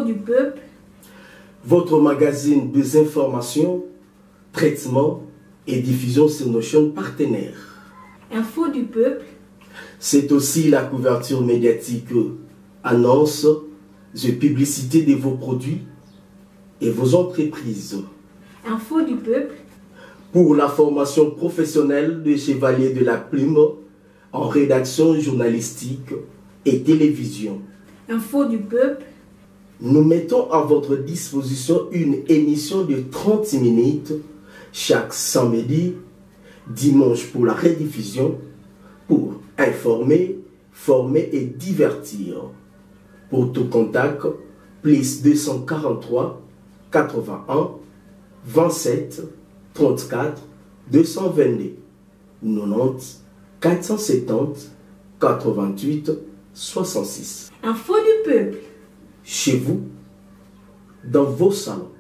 du peuple, votre magazine des informations, traitement et diffusion sur nos chaînes partenaires. Info du peuple, c'est aussi la couverture médiatique, annonces et publicité de vos produits et vos entreprises. Info du peuple, pour la formation professionnelle de chevalier de la plume en rédaction journalistique et télévision. Info du peuple, nous mettons à votre disposition une émission de 30 minutes chaque samedi, dimanche pour la rediffusion, pour informer, former et divertir. Pour tout contact, plus 243 81 27 34 222 90 470 88 66. Info du peuple. Chez vous, dans vos salons,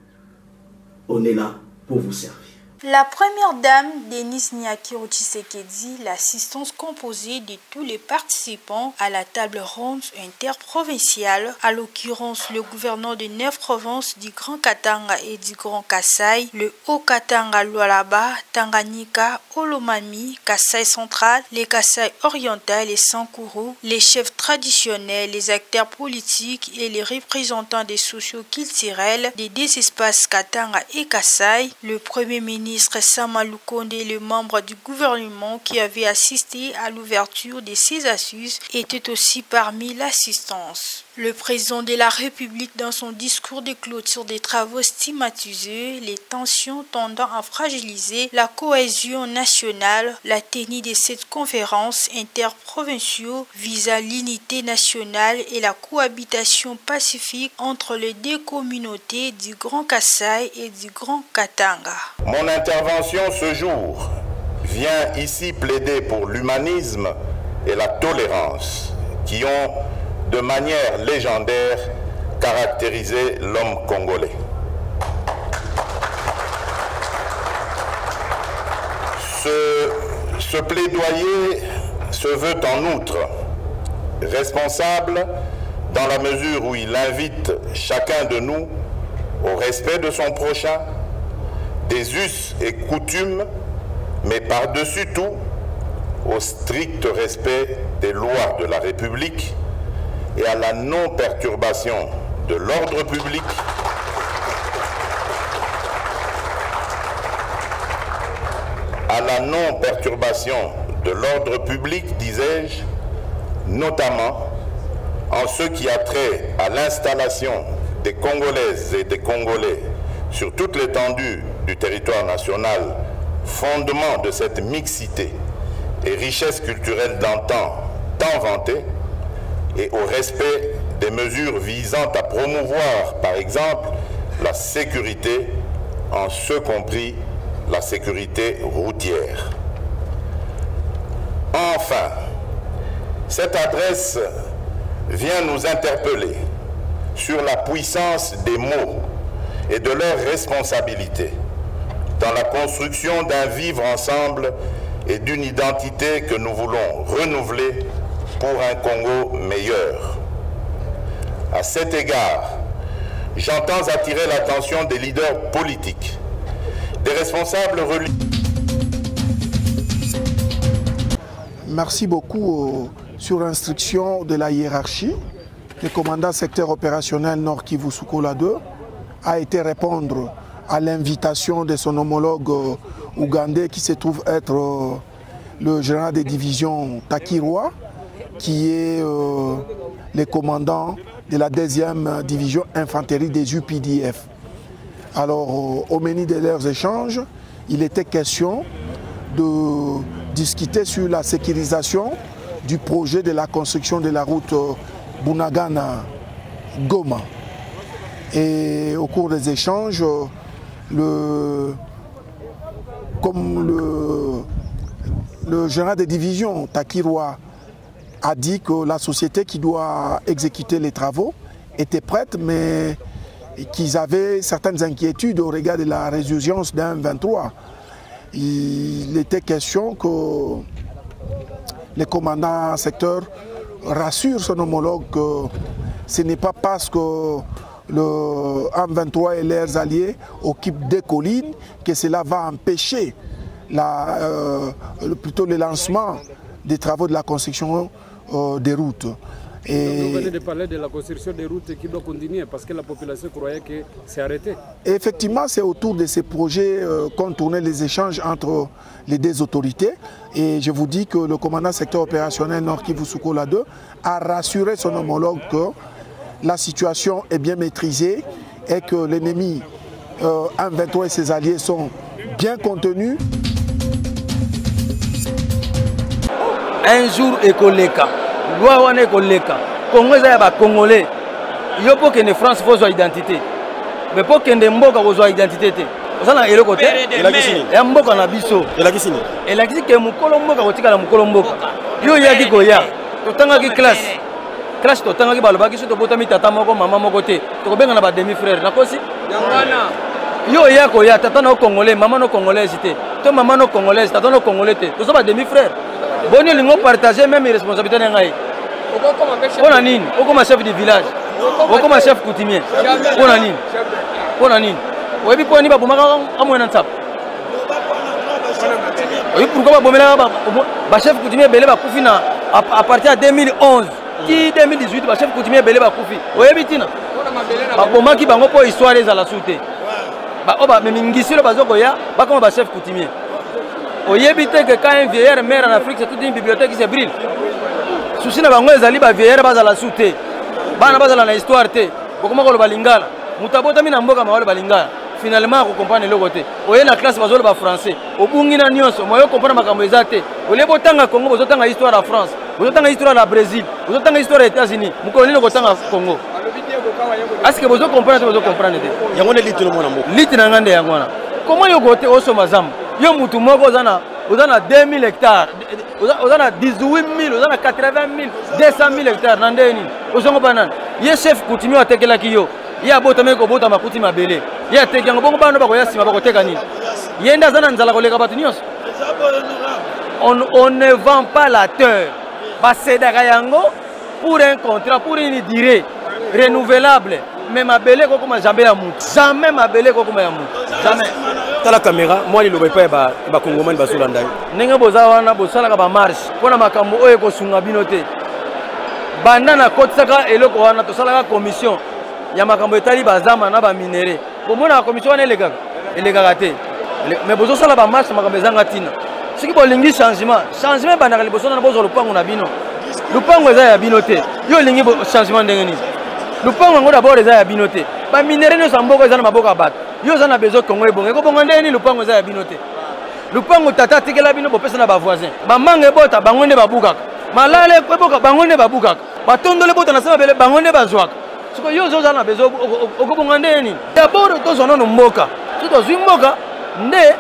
on est là pour vous servir. La première dame, Denise Nyakiro Tshisekedi, l'assistance composée de tous les participants à la table ronde interprovinciale, à l'occurrence le gouverneur de 9 provinces du Grand Katanga et du Grand Kasaï, le Haut-Katanga, Lualaba, Tanganyika, Olomami, Kasaï central, les Kasaï oriental et Sankuru, les chefs traditionnels, les acteurs politiques et les représentants des socio-culturels des deux espaces Katanga et Kasaï, le premier ministre Sama Lukonde, le membre du gouvernement qui avait assisté à l'ouverture de ces assises, était aussi parmi l'assistance. Le président de la République, dans son discours de clôture des travaux, stigmatisé les tensions tendant à fragiliser la cohésion nationale. La tenue de cette conférence interprovinciale visa l'unité nationale et la cohabitation pacifique entre les deux communautés du Grand Kasaï et du Grand Katanga. Mon intervention ce jour vient ici plaider pour l'humanisme et la tolérance qui ont de manière légendaire caractérisé l'homme congolais. Ce plaidoyer se veut en outre responsable dans la mesure où il invite chacun de nous au respect de son prochain, des us et coutumes, mais par-dessus tout au strict respect des lois de la République et à la non-perturbation de l'ordre public disais-je, notamment en ce qui a trait à l'installation des Congolaises et des Congolais sur toute l'étendue du territoire national, fondement de cette mixité et richesse culturelle d'antan tant vantée, et au respect des mesures visant à promouvoir, par exemple, la sécurité, en ce compris la sécurité routière. Enfin, cette adresse vient nous interpeller sur la puissance des mots et de leur responsabilité dans la construction d'un vivre ensemble et d'une identité que nous voulons renouveler pour un Congo meilleur. À cet égard, j'entends attirer l'attention des leaders politiques, des responsables religieux. Merci beaucoup sur instruction de la hiérarchie. Le commandant secteur opérationnel Nord Kivu Sukola 2 a été répondre à l'invitation de son homologue ougandais qui se trouve être le général de division Takiroa, qui est le commandant de la 2e division infanterie des UPDF. Alors, au menu de leurs échanges, il était question de discuter sur la sécurisation du projet de la construction de la route Bunagana-Goma. Et au cours des échanges, comme le général de division Takiroa a dit que la société qui doit exécuter les travaux était prête, mais qu'ils avaient certaines inquiétudes au regard de la résurgence d'un 23. Il était question que le commandant secteur rassure son homologue que ce n'est pas parce que le M23 et leurs alliés occupent des collines, que cela va empêcher plutôt le lancement des travaux de la construction des routes. Et vous venez de parler de la construction des routes qui doit continuer parce que la population croyait que c'est arrêté. Effectivement, c'est autour de ces projets qu'ont tourné les échanges entre les deux autorités. Et je vous dis que le commandant secteur opérationnel Nord Kivu Sukola 2 a rassuré son homologue que la situation est bien maîtrisée et que l'ennemi M23 et ses alliés sont bien contenus. Un jour, écoleka. Loi wana ekoleka Congo eza ya ba Congolais yo po kende France faut zwa identité mais po kende mboka ko zwa identité te osana eloko te ya mboka na biso elakisi ke mukolo mboka kotikala mukolo mboka yo yaki koya totangaki classe totangaki balobaki so tobotami tata moko mama moko te tokobenga na ba demi frère nakosi yangwana yo ya koya tata no Congolais mama no Congolaise te to mama no Congolaise tata no Congolais te to so ba demi frère boni lingo partager même responsabilité na ngai pona nini okoma chef du village okoma chef coutumier pona nini oyebi poni babomaka amwena ntsapa oyebi pourquoi babomelaka bachef coutumier ebele bakufi na à partir ya 2011 ti 2018 bachef coutumier ebele bakufi oyebi ntina babomaki bango mpo histoire ezala su te mingisilo bazokoya bakoma bachef coutumier oyebi te que quand un vieillard meurt en Afrique c'est toute une bibliothèque qui se brûle. Souci na bango ezali ba vieillard bazala sute. Bana bazala na histoire te. Bokoma ko loba lingala. Mutabota mina mboka ma loba lingala. Finalement ko comprendre le côté. Oye na classe bazolo ba français. Obungi na nyonso moyo comprendre makambo ezate. Ole botanga Congo bozotanga histoire ya France. Bozotanga histoire ya Brésil. Bozotanga histoire ya États-Unis. Mukolo ni ko tanga Congo. Est-ce que bozo comprendre te? Yango ne litre le mona moko. Litre na ngande yango na. Comment yo côté oso mazam? Yo mutu moko ozana 2000 hectares, ozana 18 000, ozana 80 000, 200 000 hectares nandeni. Ozongo banana. Ye chef coutumier atekela ki yo. Ye abota meko bota makuti mabele. Ye ateki yango bongo bano bako yasima bako teka nini. Ye nda zana nzala koleka batu nyonso. On ne vend pas la terre. Ba sedaka yango pour un contrat, pour une durée renouvelable. Mais mabele kokoma jamais ya mutu. Jamais mabele kokoma ya mutu. Jamais. La caméra, moi il n'aurait pas ba Congomais basolanda. Ndenge boza wana bosala ka ba marche pona makambo oyo ko sunga binote. Banda na kotsaka eloko wana to sala ka commission ya makambo etali bazama na ba minéré. Bomona commission wana elegaka te. Mais bozo sala ba marche makambo ezanga tina. Soki bolingi changement banda ka liboso na bozo lupango na bino. Lupango eza ya binote. Yo lingi changement ndenge nini? Lupango ngo d'abord eza ya binote. Ba minéré no samboko eza na maboka bato. Yo zana bezo Congo ebonge ko bonga ndeni lupango za ya binote lupango tata tikela bino bopesa na ba voisin ba mange bota bangonde babukaka malale kweboka bangonde babukaka batondole bota na sema bele bangonde bazwaka siko yo zo zana bezo okobonga ndeni d'abord to zono no mboka to zwi mboka nde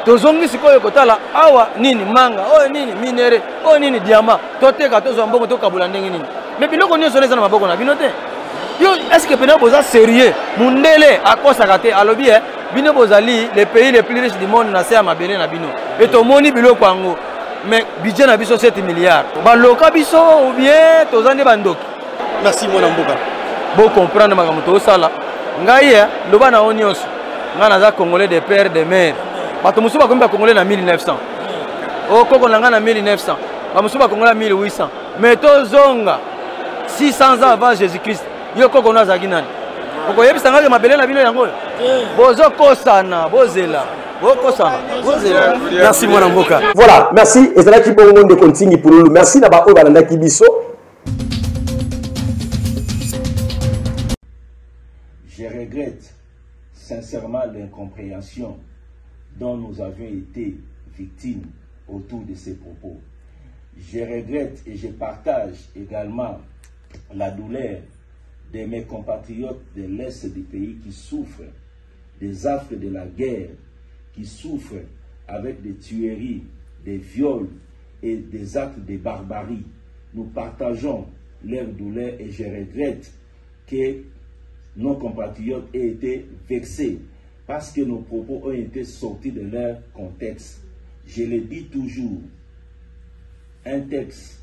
to zongi siko kotala awa nini manga o nini minere o nini diamant to teka to zo mbongo to kabula ndenge nini mais biloko nyonso neza na maboko na binote. Yo, est-ce que vous êtes sérieux? Mundele à quoi ça gâte? Alors bien, bino bozali les pays les plus riches du monde na à mabele na bino. Et to moni bilo kwango. Mais budget na biso 7 milliards. Ba loka biso ou bien to zande bandok. Merci mon amboka. Bon comprendre makambo to sala. Ngai loba na onios. Ngana za Congolais de père de mère. Bato musuba komba Congolais na 1900. O koko na ngana 1900. Ba musuba Congolais 1800. Mais to zonga 600 ans avant Jésus-Christ. Yo koko na zaki nani koko yebisa ngake mabele na bino yango bozo kosana bozela bokosana bozela. Merci mon amboka. Voilà, merci ezalaki bongo de continue pour nous. Merci na ba o balanda kibiso. Je regrette sincèrement l'incompréhension dont nous avions été victimes autour de ces propos. Je regrette et je partage également la douleur de mes compatriotes de l'Est du pays qui souffrent des affres de la guerre, qui souffrent avec des tueries, des viols et des actes de barbarie. Nous partageons leur douleur et je regrette que nos compatriotes aient été vexés parce que nos propos ont été sortis de leur contexte. Je le dis toujours, un texte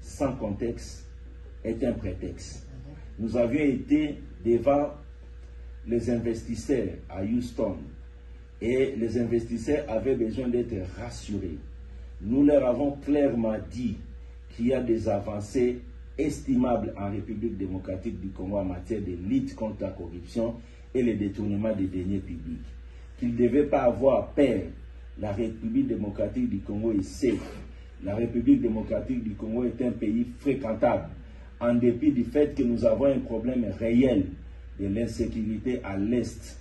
sans contexte est un prétexte. Nous avions été devant les investisseurs à Houston et les investisseurs avaient besoin d'être rassurés. Nous leur avons clairement dit qu'il y a des avancées estimables en République démocratique du Congo en matière de lutte contre la corruption et le détournement des deniers publics. Qu'ils ne devaient pas avoir peur. La République démocratique du Congo est safe. La République démocratique du Congo est un pays fréquentable, en dépit du fait que nous avons un problème réel de l'insécurité à l'Est,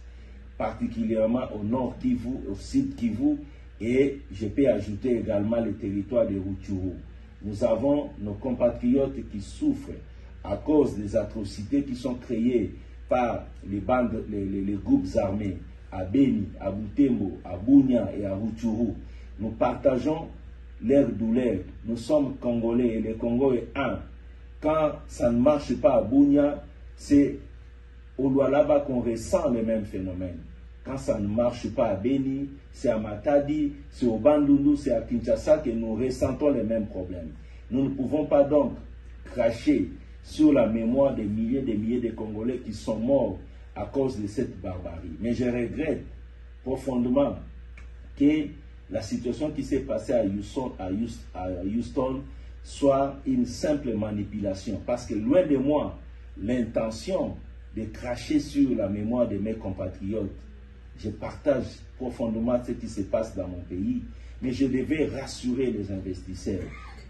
particulièrement au nord Kivu, au sud Kivu, et je peux ajouter également le territoire de Rutshuru. Nous avons nos compatriotes qui souffrent à cause des atrocités qui sont créées par les bandes, les groupes armés à Beni, à Butembo, à Bunia et à Rutshuru. Nous partageons leur douleur. Nous sommes Congolais et le Congo est un. Quand ça ne marche pas à Bunia, c'est au Lualaba qu'on ressent les mêmes phénomènes. Quand ça ne marche pas à Beni, c'est à Matadi, c'est au Bandundu, c'est à Kinshasa que nous ressentons les mêmes problèmes. Nous ne pouvons pas donc cracher sur la mémoire des milliers de Congolais qui sont morts à cause de cette barbarie. Mais je regrette profondément que la situation qui s'est passée à Houston soit une simple manipulation. Parce que loin de moi, l'intention de cracher sur la mémoire de mes compatriotes. Je partage profondément ce qui se passe dans mon pays, mais je devais rassurer les investisseurs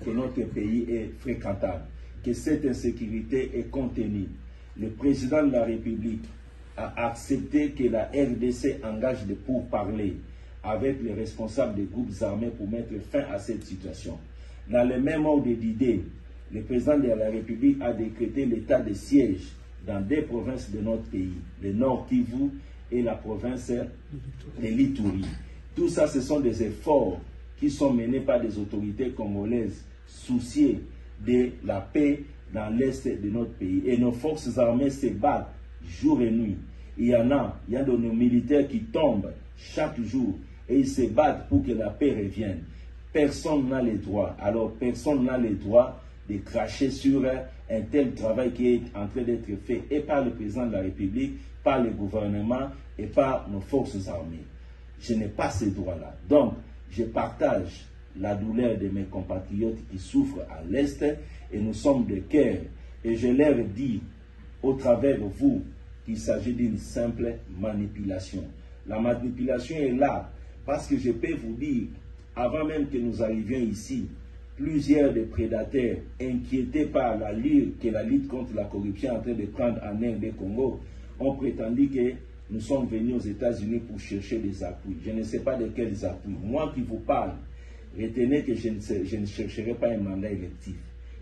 que notre pays est fréquentable, que cette insécurité est contenue. Le président de la République a accepté que la RDC engage des pourparlers avec les responsables des groupes armés pour mettre fin à cette situation. Dans le même ordre d'idées, le président de la République a décrété l'état de siège dans des provinces de notre pays, le Nord Kivu et la province de l'Ituri. Tout ça, ce sont des efforts qui sont menés par des autorités congolaises souciées de la paix dans l'est de notre pays. Et nos forces armées se battent jour et nuit. Il y a de nos militaires qui tombent chaque jour et ils se battent pour que la paix revienne. Personne n'a le droit, alors personne n'a le droit de cracher sur un tel travail qui est en train d'être fait et par le président de la République, par le gouvernement et par nos forces armées. Je n'ai pas ces droits-là. Donc, je partage la douleur de mes compatriotes qui souffrent à l'Est et nous sommes de cœur. Et je leur dis, au travers de vous, qu'il s'agit d'une simple manipulation. La manipulation est là parce que je peux vous dire, avant même que nous arrivions ici, plusieurs des prédateurs inquiétés par l'allure que la lutte contre la corruption est en train de prendre en RD Congo ont prétendu que nous sommes venus aux États-Unis pour chercher des appuis. Je ne sais pas de quels appuis. Moi qui vous parle, retenez que je ne chercherai pas un mandat électif.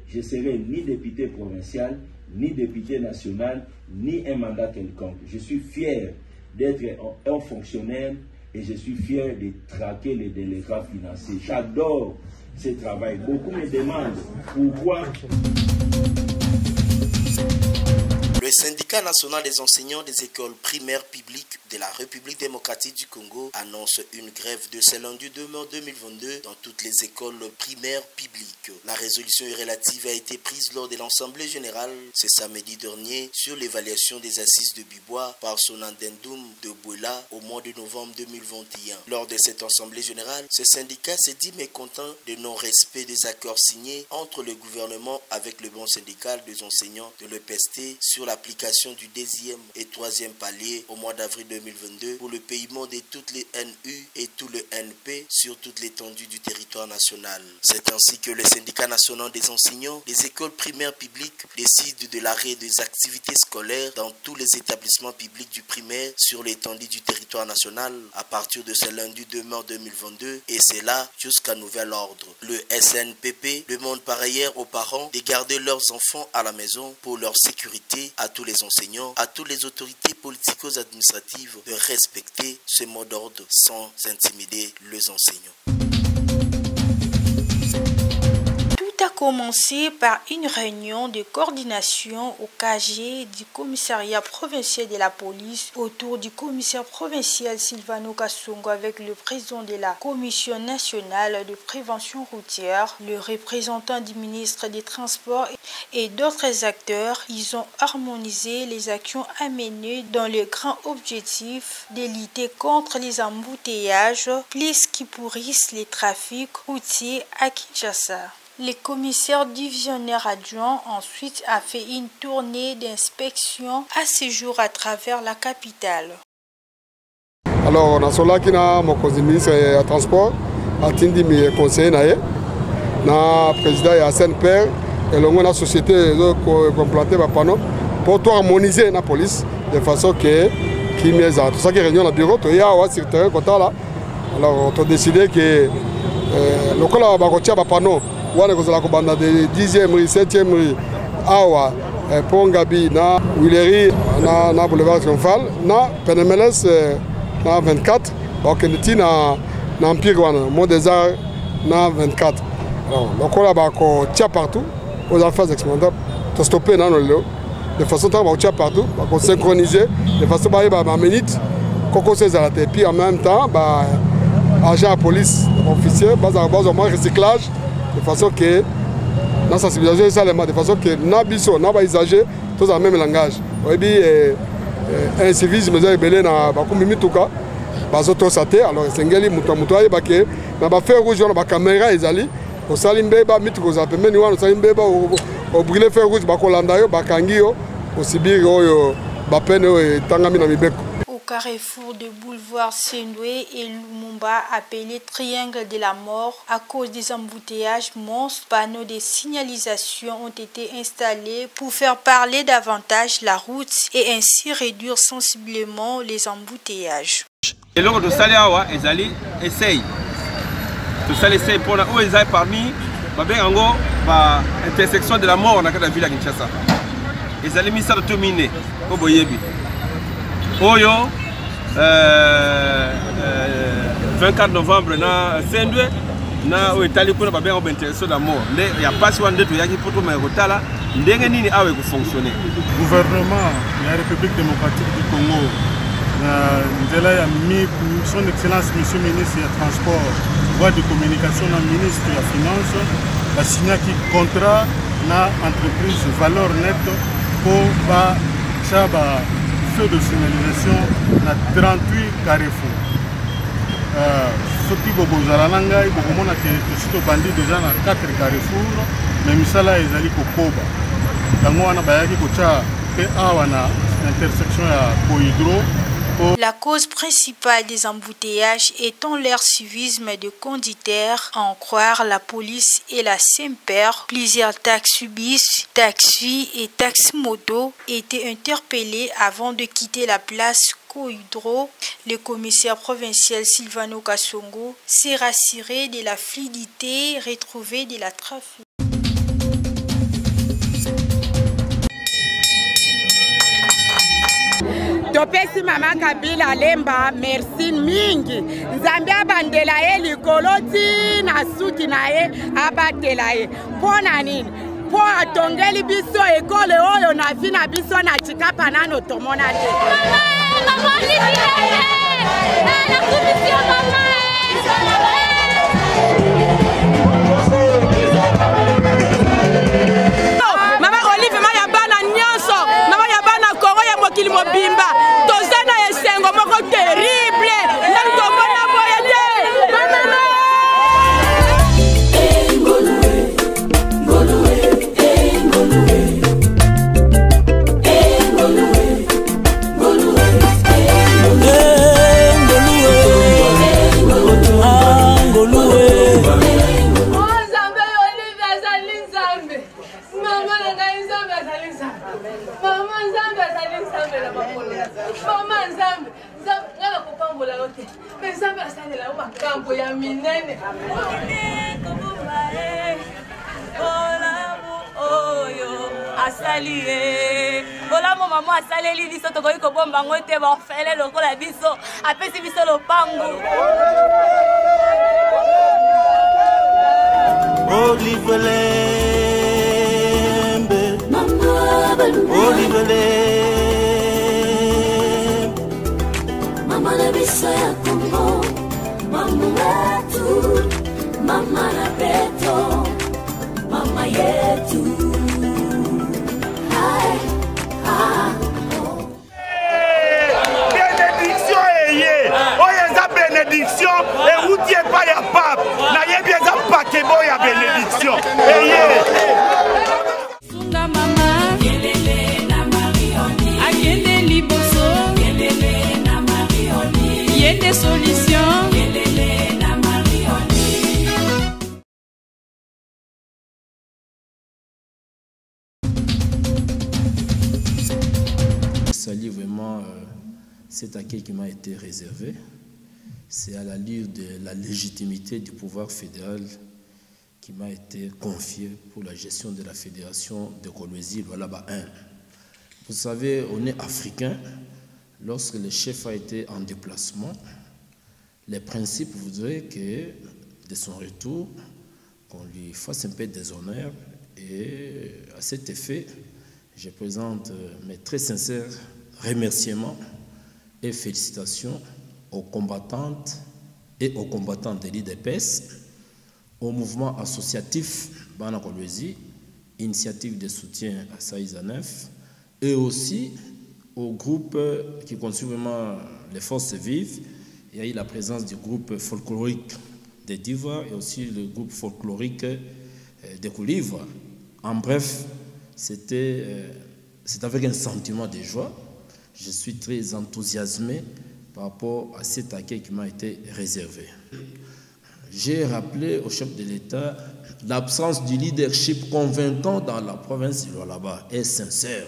Je serai ni député provincial, ni député national, ni un mandat quelconque. Je suis fier d'être un fonctionnaire et je suis fier de traquer les délégats financiers. J'adore ce travail. Beaucoup me demandent pourquoi... Le syndicat national des enseignants des écoles primaires publiques de la République démocratique du Congo annonce une grève de ce lundi 2 mai 2022 dans toutes les écoles primaires publiques. La résolution relative a été prise lors de l'Assemblée générale ce samedi dernier sur l'évaluation des assises de Bibois par son addendum de Bouela au mois de novembre 2021. Lors de cette Assemblée générale, ce syndicat s'est dit mécontent de non-respect des accords signés entre le gouvernement avec le banc syndical des enseignants de l'EPST sur l'application du deuxième et troisième palier au mois d'avril 2022 pour le paiement de toutes les NU et tout le NP sur toute l'étendue du territoire national. C'est ainsi que le syndicat national des enseignants des écoles primaires publiques décide de l'arrêt des activités scolaires dans tous les établissements publics du primaire sur l'étendue du territoire national à partir de ce lundi 2 mai 2022 et c'est là jusqu'à nouvel ordre. Le SNPP demande par ailleurs aux parents de garder leurs enfants à la maison pour leur sécurité, à tous les enseignants, à toutes les autorités politico-administratives de respecter ce mot d'ordre sans intimider les enseignants. Tout a commencé par une réunion de coordination au KG du commissariat provincial de la police autour du commissaire provincial Silvano Kasongo avec le président de la Commission nationale de prévention routière, le représentant du ministre des Transports et d'autres acteurs. Ils ont harmonisé les actions à mener dans le grand objectif de lutter contre les embouteillages plus qui pourrissent les trafics routiers à Kinshasa. Le commissaire divisionnaire adjoint ensuite a fait une tournée d'inspection à ce jour à travers la capitale. Alors, on a cela qui a mon ministre des Transports, a tindi mes conseillers, na président et Hassan Père, et la société complantée pour tout harmoniser la police de façon que qui met ça. Tout ça qui est réunion dans le bureau, il y a un secteur là. Alors, on a décidé que le col à Bakotia Bapano, on a de 10e rue, 7e rue, Awa, Pongabi, na Willery, na Boulevard Triomphal, na Penemeles, na 24, donc na Empire, Mont des Arts, na 24. Alors, le col à Bakotia partout, aux affaires exploitables, to stopper dans le lot. De façon à partout, pour synchroniser, de façon à minute, et puis en même temps, agent à police, officier, au moins recyclage, de façon que dans la sensibilisation, de façon que nous n'avons pas usagé tous le même langage. Et puis, un civisme, nous avons belé dans le Mituka, alors c'est un gars qui a fait rouge, il a caméra, au Salimbeba, Mituko, au Salimbeba, au brûler fer rouge, au Bakangio, au Sibir, au Bapen, et Tangami Namibeko. Au carrefour de boulevard Sendoué et Lumumba, appelé Triangle de la Mort, à cause des embouteillages monstres, panneaux de signalisation ont été installés pour faire parler davantage la route et ainsi réduire sensiblement les embouteillages. Et lors de Saliawa, ils allaient essayer. Tout ça, essayer pour où ils allaient parmi, l'intersection de la mort dans la ville de Kinshasa. Ils allaient mis ça de terminer au Boyebi. Oyo, 24 novembre, na Sendwe, na Italie pour pas bien intersection de la mort. Il n'y a pas souvent de tout, il y a qui pour tout mais retard ndenge a fonctionner. Gouvernement de la République démocratique du Congo, son Excellence Monsieur le ministre des Transports, voie de communication na ministre de la Finance, a signé un contrat na entreprise valeur nette pour ba feu de signalisation na 38 carrefours. Ce qui bozala nanga ibokomona ke sito bandi déjà na 4 carrefours, mais misala ezali kokoba. Tango wana bayaki kocha pe awa na intersection ya Kohydro. La cause principale des embouteillages étant leur civisme de conducteurs, à en croire la police et la SEMPER. Plusieurs taxibus, taxis et taximotos étaient interpellés avant de quitter la place Kohydro. Le commissaire provincial Silvano Kasongo s'est rassuré de la fluidité retrouvée de la trafic. Topesi mama Kabila Lemba merci mingi nzambe abandela ye likolo tina suki na ye abatela ye pona nini po atongeli biso ekole oyo na vi na biso na chikapa nano tomona te mama Olive maya bana nyonso mama ya bana Kongo ya mokili mobimba tozana esengo moko terrible na komona boyete mama Olamo maman asaleli biso tokoki kobomba ngo te bafele lokola biso apesi biso lopango Olive Mama na biso ya Kongo, mama wetu, mama na beto, mama yetu. Hai, ah. Bénédiction eye, oye za bénédiction, et où t'es pas ya pape, na ye bien za pakebo ya bénédiction, eye. Sunga mama, kelele na marioni, akende liboso, kelele na marioni, yende solution, kelele na marioni. Je salue vraiment cet accueil qui m'a été réservé. C'est à l'allure de la légitimité du pouvoir fédéral qui m'a été confié pour la gestion de la fédération de Kolwezi Lualaba 1. Vous savez, on est africain. Lorsque le chef a été en déplacement, les principes voudraient que, de son retour, qu'on lui fasse un peu des honneurs. Et à cet effet, je présente mes très sincères remerciements et félicitations aux combattantes et aux combattants de l'IDPS, au mouvement associatif Bana Kolwezi, initiative de soutien à Saïza 9, et aussi au groupe qui constitue vraiment les forces vives. Il y a eu la présence du groupe folklorique de Diva et aussi le groupe folklorique de Koulivre. En bref, c'est avec un sentiment de joie. Je suis très enthousiasmé par rapport à cet accueil qui m'a été réservé. J'ai rappelé au chef de l'État l'absence du leadership convaincant dans la province de Lualaba est sincère.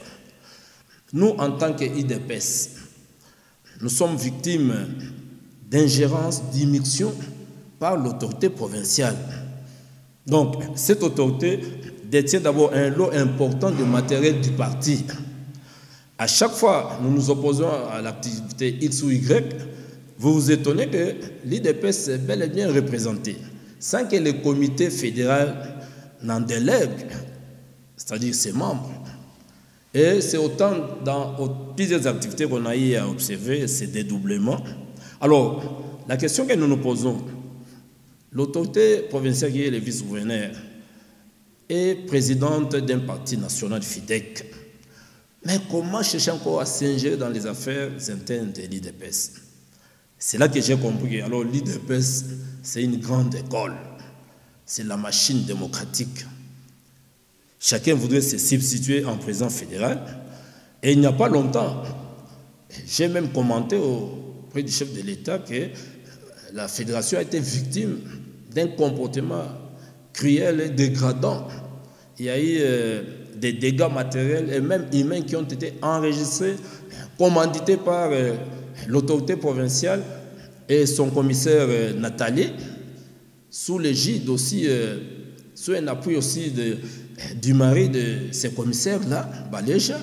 Nous, en tant qu'IDPS, nous sommes victimes d'ingérence, d'immixtion par l'autorité provinciale. Donc, cette autorité détient d'abord un lot important de matériel du parti. À chaque fois, nous nous opposons à l'activité X ou Y, vous vous étonnez que l'IDPS est bel et bien représenté, sans que le comité fédéral n'en délègue, c'est-à-dire ses membres. Et c'est autant dans plusieurs activités qu'on a eu à observer ces dédoublements. Alors, la question que nous nous posons, l'autorité provinciale qui est le vice-gouverneur est présidente d'un parti national FIDEC. Mais comment chercher encore à s'ingérer dans les affaires internes de l'IDPS? C'est là que j'ai compris que alors l'IDPS, c'est une grande école. C'est la machine démocratique. Chacun voudrait se substituer en président fédéral. Et il n'y a pas longtemps, j'ai même commenté auprès du chef de l'État que la fédération a été victime d'un comportement cruel et dégradant. Il y a eu des dégâts matériels et même humains qui ont été enregistrés, commandités par l'autorité provinciale et son commissaire Nathalie, sous l'égide aussi, sous un appui aussi du mari de ces commissaires-là, Baléja.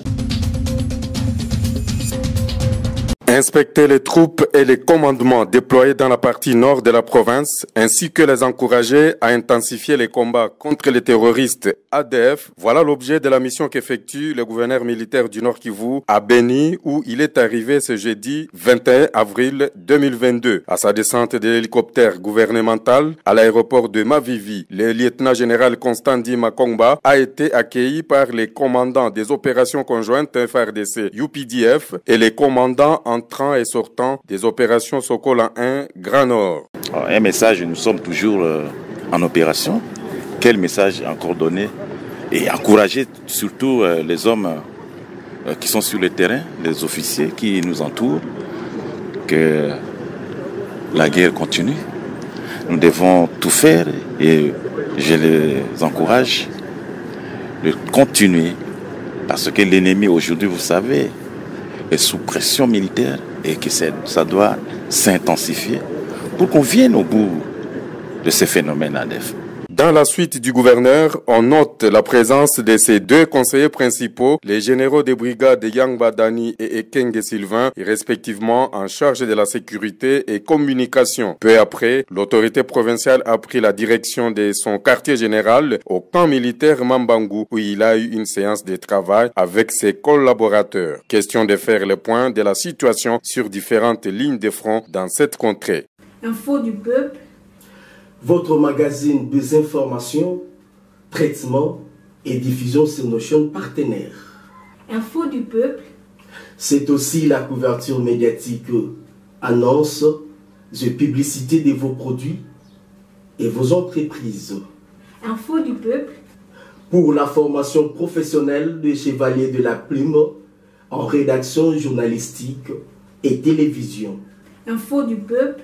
Inspecter les troupes et les commandements déployés dans la partie nord de la province, ainsi que les encourager à intensifier les combats contre les terroristes ADF, voilà l'objet de la mission qu'effectue le gouverneur militaire du Nord Kivu à Beni, où il est arrivé ce jeudi 21 avril 2022. À sa descente de l'hélicoptère gouvernemental à l'aéroport de Mavivi, le lieutenant-général Constantin Makongba a été accueilli par les commandants des opérations conjointes FARDC UPDF et les commandants entrant et sortant des opérations Sokola 1 Grand Nord. Un message, nous sommes toujours en opération. Quel message encore donné et encourager surtout les hommes qui sont sur le terrain, les officiers qui nous entourent, que la guerre continue. Nous devons tout faire et je les encourage de continuer parce que l'ennemi aujourd'hui, vous savez, est sous pression militaire et que ça doit s'intensifier pour qu'on vienne au bout de ces phénomènes ADF. Dans la suite du gouverneur, on note la présence de ces deux conseillers principaux, les généraux des brigades Yang Badani et Ekenge Sylvain, respectivement en charge de la sécurité et communication. Peu après, l'autorité provinciale a pris la direction de son quartier général au camp militaire Mambangu, où il a eu une séance de travail avec ses collaborateurs. Question de faire le point de la situation sur différentes lignes de front dans cette contrée. Info du peuple. Votre magazine des informations, traitement et diffusion sur nos chaînes partenaires. Info du peuple. C'est aussi la couverture médiatique, annonces et publicité de vos produits et vos entreprises. Info du peuple. Pour la formation professionnelle des chevaliers de la plume en rédaction journalistique et télévision. Info du peuple.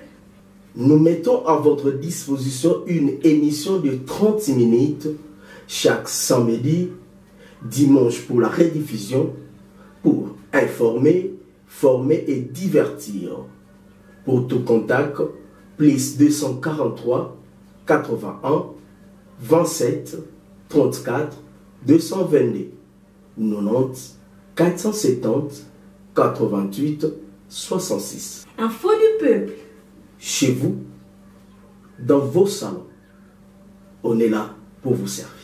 Nous mettons à votre disposition une émission de 30 minutes chaque samedi, dimanche pour la rediffusion, pour informer, former et divertir. Pour tout contact, plus 243 81 27 34 222 90 470 88 66. Info du peuple. Chez vous, dans vos salons, on est là pour vous servir.